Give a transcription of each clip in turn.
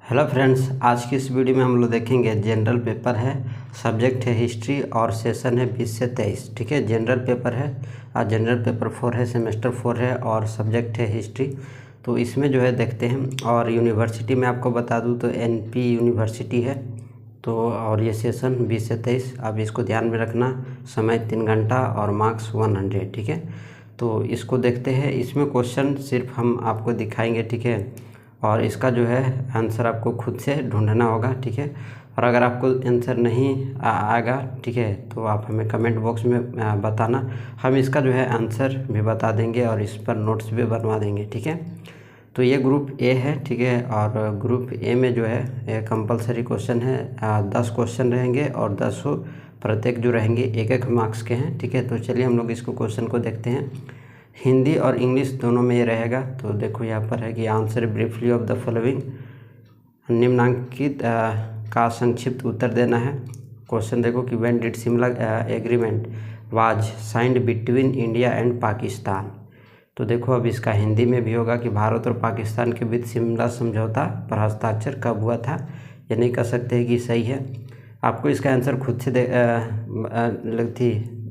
Hello friends, आज की इस वीडियो में हम लोग देखेंगे जनरल पेपर है, सब्जेक्ट है हिस्ट्री और सेशन है 20 से 23। ठीक है, जनरल पेपर है और जनरल पेपर 4 है, सेमेस्टर 4 है और सब्जेक्ट है हिस्ट्री। तो इसमें जो है देखते हैं। और यूनिवर्सिटी में आपको बता दूं तो एनपी यूनिवर्सिटी है। तो और ये सेशन 20 से 23, अब इसको ध्यान में रखना। समय 3 घंटा और मार्क्स 100। ठीक है, तो इसको देखते हैं। इसमें क्वेश्चन सिर्फ हम आपको दिखाएंगे। ठीक है, और इसका जो है आंसर आपको खुद से ढूंढना होगा। ठीक है, और अगर आपको आंसर नहीं आएगा, ठीक है, तो आप हमें कमेंट बॉक्स में बताना। हम इसका जो है आंसर भी बता देंगे और इस पर नोट्स भी बनवा देंगे। ठीक है, तो ये ग्रुप ए है। ठीक है, और ग्रुप ए में जो है कंपलसरी क्वेश्चन है। 10 क्वेश्चन रहेंगे और 10 प्रत्येक जो रहेंगे 1-1 मार्क्स के हैं। ठीक है, तो चलिए हम लोग इसको क्वेश्चन को देखते हैं। हिंदी और इंग्लिश दोनों में ये रहेगा। तो देखो यहाँ पर है कि answer briefly of the following, निम्नांकित का संक्षिप्त उत्तर देना है। क्वेश्चन देखो कि when did Shimla agreement was signed between India and Pakistan. तो देखो अब इसका हिंदी में भी होगा कि भारत और पाकिस्तान के बीच शिमला समझौता पर हस्ताक्षर कब हुआ था। ये नहीं कह सकते हैं कि सही है, आपको इसका आंसर खुद से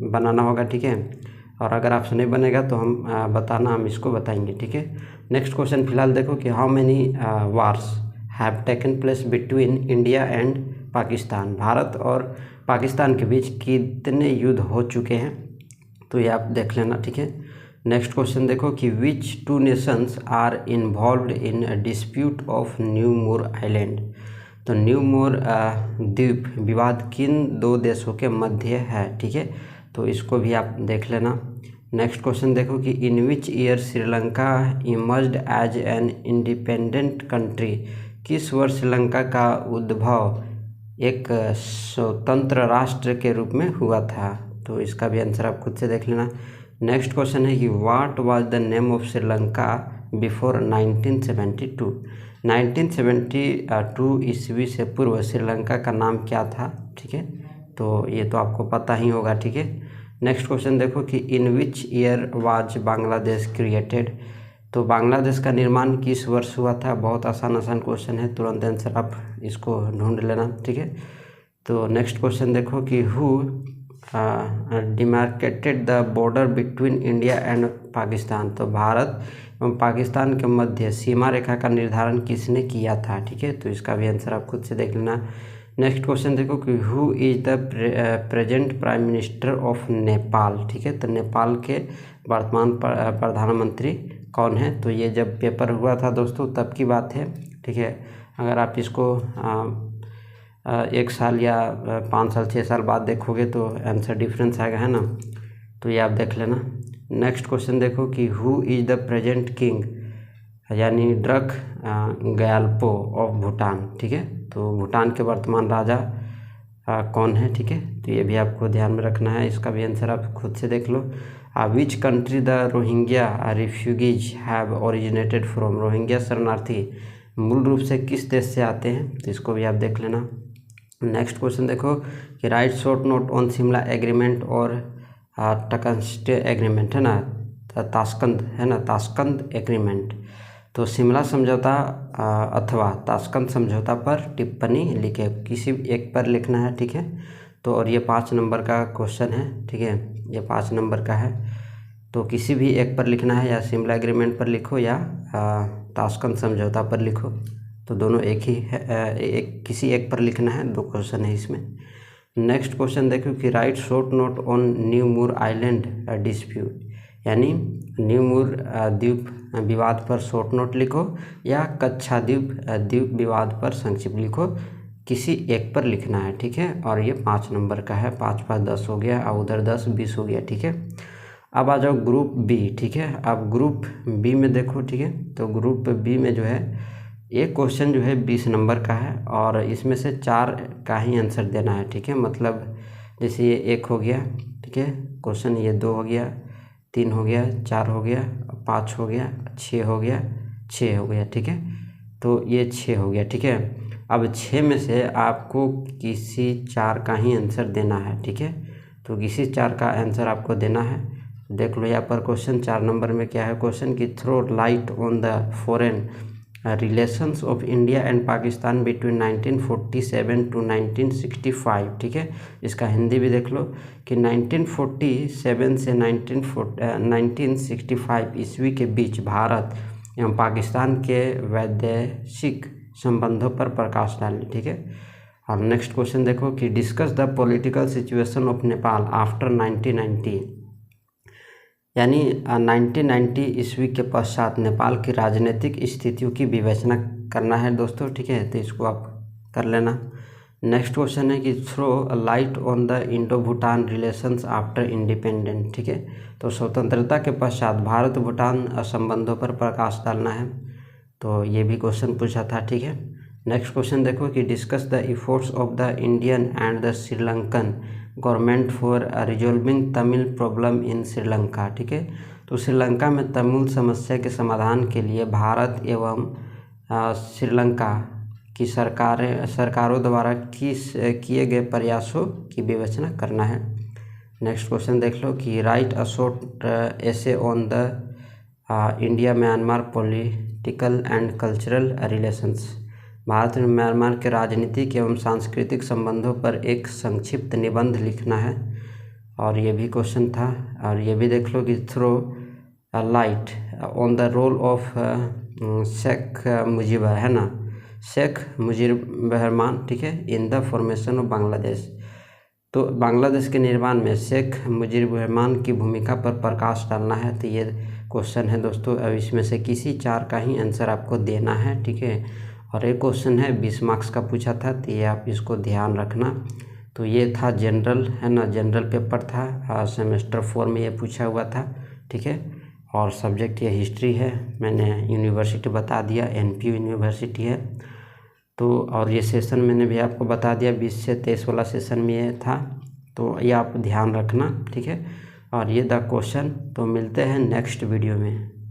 बनाना होगा। ठीक है, और अगर आपसे नहीं बनेगा तो हम बताना, हम इसको बताएंगे। ठीक है, नेक्स्ट क्वेश्चन फिलहाल देखो कि how many wars have taken place between India and Pakistan. Bharat और पाकिस्तान के बीच कितने युद्ध हो चुके हैं, तो ये आप देख लेना। ठीक है, नेक्स्ट क्वेश्चन देखो कि which 2 nations are involved in dispute of New Moore island. तो न्यू मोर द्वीप विवाद किन 2 देशों के मध्य है। ठीक है, तो इसको भी आप देख लेना। नेक्स्ट क्वेश्चन देखो कि in which year Sri Lanka emerged as an independent country. किस वर्ष श्रीलंका का उद्भव एक स्वतंत्र राष्ट्र के रूप में हुआ था। तो इसका भी आंसर आप खुद से देख लेना। नेक्स्ट क्वेश्चन है कि what was the name of Sri Lanka before 1972। 1972 ईस्वी से पूर्व श्रीलंका का नाम क्या था। ठीक है, तो ये तो आपको पता ही होगा। ठीक है, नेक्स्ट क्वेश्चन देखो कि in which year was Bangladesh created. तो बांग्लादेश का निर्माण किस वर्ष हुआ था। बहुत आसान क्वेश्चन है, तुरंत आंसर आप इसको ढूंढ लेना। ठीक है, तो नेक्स्ट क्वेश्चन देखो कि who demarcated the border between India and Pakistan. तो भारत एवं पाकिस्तान के मध्य सीमा रेखा का निर्धारण किसने किया था। ठीक है, तो इसका भी आंसर आप खुद से देख लेना। नेक्स्ट क्वेश्चन देखो कि who is the present prime minister of Nepal. ठीक है, तो नेपाल के वर्तमान प्रधानमंत्री कौन है। तो ये जब पेपर हुआ था दोस्तों तब की बात है। ठीक है, अगर आप इसको 1 साल या 5 साल 6 साल बाद देखोगे तो आंसर डिफरेंस आएगा, है ना। तो ये आप देख लेना। नेक्स्ट क्वेश्चन देखो कि who is the present king यानी ड्रक ग्याल्पो ऑफ भूटान। ठीक है, तो भूटान के वर्तमान राजा कौन है। ठीक है, तो ये भी आपको ध्यान में रखना है, इसका भी आंसर आप खुद से देख लो। Which country the Rohingya refugees have originated from. Rohingya शरणार्थी मूल रूप से किस देश से आते हैं, तो इसको भी आप देख लेना। नेक्स्ट क्वेश्चन देखो कि write short note on Shimla agreement और टकनस्टे एग्रीमेंट, है ना, ताशकंद, है ना, ताशकंद एग्रीमेंट। तो शिमला समझौता अथवा ताशकंद समझौता पर टिप्पणी लिखे, किसी एक पर लिखना है। ठीक है, तो और ये 5 नंबर का क्वेश्चन है। ठीक है, ये 5 नंबर का है, तो किसी भी एक पर लिखना है, या शिमला एग्रीमेंट पर लिखो या ताशकंद समझौता पर लिखो, तो दोनों एक ही है। किसी एक पर लिखना है, 2 क्वेश्चन है इसमें। नेक्स्ट क्वेश्चन देखो कि write short note on New Moore island dispute, यानी न्यू मूर द्वीप विवाद पर शॉर्ट नोट लिखो या कच्छा द्वीप विवाद पर संक्षिप्त लिखो, किसी एक पर लिखना है। ठीक है, और ये 5 नंबर का है। 5-5 10 हो गया और उधर 10 20 हो गया। ठीक है, अब आ जाओ ग्रुप बी। ठीक है, अब ग्रुप बी में देखो। ठीक है, तो ग्रुप बी में जो है एक क्वेश्चन जो है 20 नंबर का है और इसमें से 4 का ही आंसर देना है। ठीक है, मतलब जैसे ये 1 हो गया। ठीक है, क्वेश्चन ये 2 हो गया, 3 हो गया, 4 हो गया, 5 हो गया, 6 हो गया, 6 हो गया। ठीक है, तो ये 6 हो गया। ठीक है, अब 6 में से आपको किसी 4 का ही आंसर देना है। ठीक है, तो किसी 4 का आंसर आपको देना है। देख लो यहाँ पर क्वेश्चन 4 नंबर में क्या है। क्वेश्चन की throw light on the foreign relations of India and Pakistan between 1947 to 1965, ठीक है। इसका हिंदी भी देख लो कि 1947 से 1965 ईस्वी के बीच भारत एवं पाकिस्तान के वैदेशिक संबंधों पर प्रकाश डालें, ठीक है। और नेक्स्ट क्वेश्चन देखो कि discuss the political situation of Nepal after 1990, यानी 1990 ईस्वी के पश्चात नेपाल की राजनीतिक स्थितियों की विवेचना करना है दोस्तों, ठीक है। तो इसको आप कर लेना। नेक्स्ट क्वेश्चन है कि throw a light on the Indo Bhutan relations after independence, ठीक है। तो स्वतंत्रता के पश्चात भारत भूटान संबंधों पर प्रकाश डालना है, तो ये भी क्वेश्चन पूछा था, ठीक है। नेक्स्ट क्वेश्चन देखो कि discuss the efforts of the Indian and the Sri Lankan government for resolving Tamil problem in Sri Lanka, ठीक है। तो श्रीलंका में तमिल समस्या के समाधान के लिए भारत एवं श्रीलंका की सरकारों द्वारा किए गए प्रयासों की विवेचना करना है। नेक्स्ट क्वेश्चन देख लो कि right a short essay on the India Myanmar political and cultural relations, Bharat में म्यांमार के राजनीतिक एवं सांस्कृतिक संबंधों पर एक संक्षिप्त निबंध लिखना है, और ये भी क्वेश्चन था। और ये भी देख लो कि throw light on the role of Sheikh Mujib, है ना, शेख मुजीब रहमान, ठीक है, in the formation of Bangladesh. तो बांग्लादेश के निर्माण में शेख मुजीब रहमान की भूमिका पर प्रकाश डालना है। तो ये क्वेश्चन है दोस्तों, अब इसमें से किसी 4 का ही आंसर आपको देना है, ठीक है। और एक क्वेश्चन है 20 मार्क्स का पूछा था, तो ये आप इसको ध्यान रखना। तो ये था जनरल, है ना, जनरल पेपर था, सेमेस्टर 4 में ये पूछा हुआ था, ठीक है। और सब्जेक्ट ये हिस्ट्री है, मैंने यूनिवर्सिटी बता दिया, NPU यूनिवर्सिटी है। तो और ये सेशन मैंने भी आपको बता दिया, 20 से 23 वाला सेशन में ये था, तो ये आप ध्यान रखना, ठीक है। और ये द क्वेश्चन। तो मिलते हैं नेक्स्ट वीडियो में।